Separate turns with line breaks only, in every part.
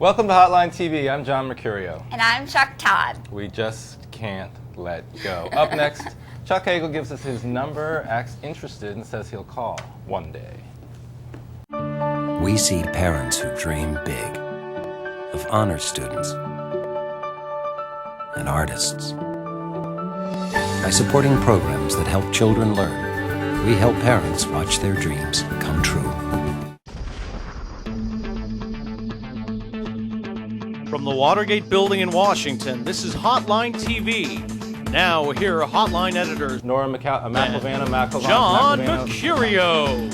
Welcome to Hotline TV. I'm John Mercurio.
And I'm Chuck Todd.
We just can't let go. Up next, Chuck Hagel gives us his number, acts interested, and says he'll call one day.
We see parents who dream big, of honor students and artists. By supporting programs that help children learn, we help parents watch their dreams come true.
From the Watergate Building in Washington, this is Hotline TV. Now, here are Hotline editors
Nora McAlvana,
John Mercurio.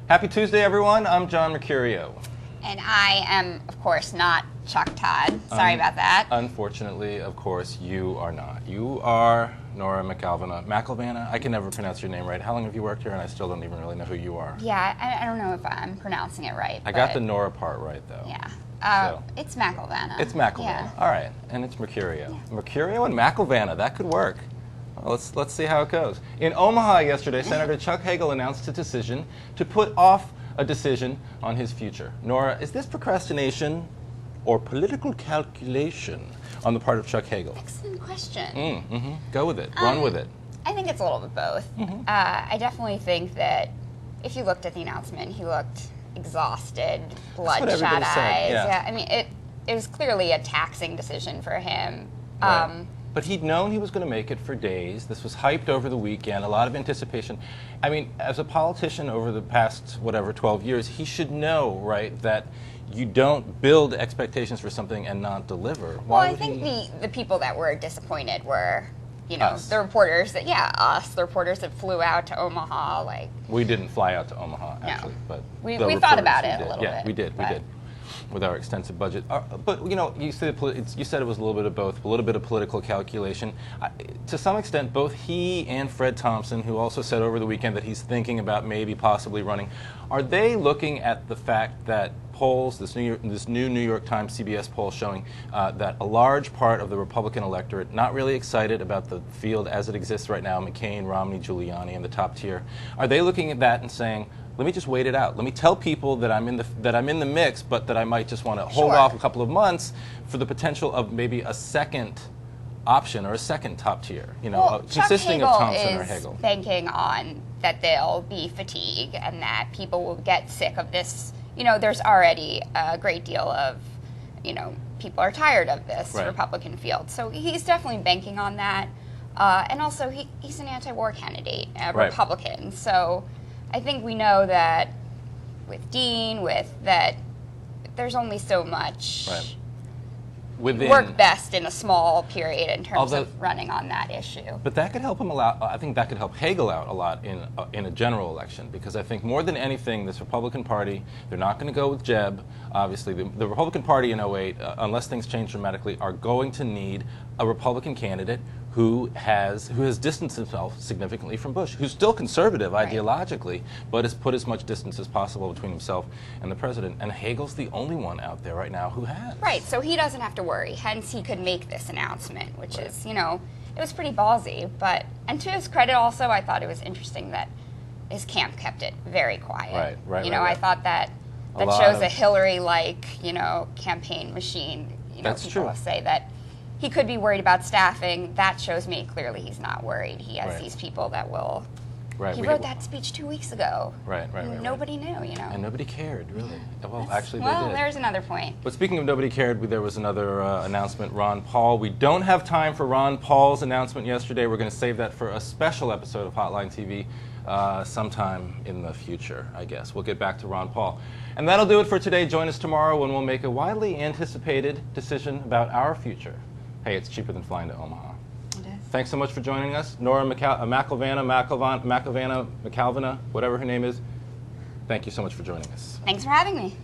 Happy Tuesday, everyone. I'm John Mercurio.
And I am, of course, not Chuck Todd. Sorry about that.
Unfortunately, of course, you are not. You are Nora McAlvana. I can never pronounce your name right. How long have you worked here? And I still don't even really know who you are.
Yeah, I don't know if I'm pronouncing it right.
I got the Nora part right, though.
Yeah.
So.
It's McAlvana.
It's McAlvana.
Yeah.
All right. And it's Mercurio.
Yeah.
Mercurio and McAlvana. That could work. Well, let's see how it goes. In Omaha yesterday, Senator Chuck Hagel announced a decision to put off a decision on his future. Nora, is this procrastination or political calculation on the part of Chuck Hagel?
Excellent question.
Go with it. Run with it.
I think it's a little bit both. I definitely think that if you looked at the announcement, he looked exhausted, bloodshot eyes.
Yeah.
I mean, it was clearly a taxing decision for him.
Right. But he'd known he was going to make it for days. This was hyped over the weekend, a lot of anticipation. I mean, as a politician over the past, 12 years, he should know, right, that you don't build expectations for something and not deliver.
Well, I think the people that were disappointed were, the reporters that, the reporters that flew out to Omaha, like.
We didn't fly out to Omaha, actually, but
we thought about it a little bit.
Yeah, we did. With our extensive budget. But, you said it was a little bit of both, a little bit of political calculation. To some extent, both he and Fred Thompson, who also said over the weekend that he's thinking about maybe possibly running, are they looking at the fact that polls, this new New York Times CBS poll showing that a large part of the Republican electorate not really excited about the field as it exists right now, McCain, Romney, Giuliani in the top tier, are they looking at that and saying, let me just wait it out. Let me tell people that I'm in the mix, but that I might just want to hold off a couple of months for the potential of maybe a second option or a second top tier, consisting of Thompson or Hagel.
Chuck Hagel is banking on that there'll be fatigue and that people will get sick of this. There's already a great deal of, people are tired of this Republican field. So he's definitely banking on that. And also, he's an anti-war candidate, a Republican. So I think we know that with Dean, that there's only so much work best in a small period in terms of running on that issue.
But that could help him a lot. I think that could help Hagel out a lot in a general election, because I think more than anything, this Republican Party, they're not going to go with Jeb. Obviously, the Republican Party in 08, unless things change dramatically, are going to need a Republican candidate who has distanced himself significantly from Bush, who's still conservative ideologically, but has put as much distance as possible between himself and the president. And Hagel's the only one out there right now who has.
Right, so he doesn't have to worry. Hence, he could make this announcement, which is, it was pretty ballsy. And to his credit also, I thought it was interesting that his camp kept it very quiet. Right. I thought that shows a Hillary-like, campaign machine.
That's
people
true.
Say that he could be worried about staffing. That shows me clearly he's not worried. He has these people that will. He wrote that speech 2 weeks ago.
Right.
Nobody knew,
And nobody cared, really. Well, actually, they did.
There's another point.
But speaking of nobody cared, there was another announcement, Ron Paul. We don't have time for Ron Paul's announcement yesterday. We're going to save that for a special episode of Hotline TV sometime in the future, I guess. We'll get back to Ron Paul. And that'll do it for today. Join us tomorrow when we'll make a widely anticipated decision about our future. Hey, it's cheaper than flying to Omaha.
It is.
Thanks so much for joining us. Nora McAlvana, whatever her name is. Thank you so much for joining us.
Thanks for having me.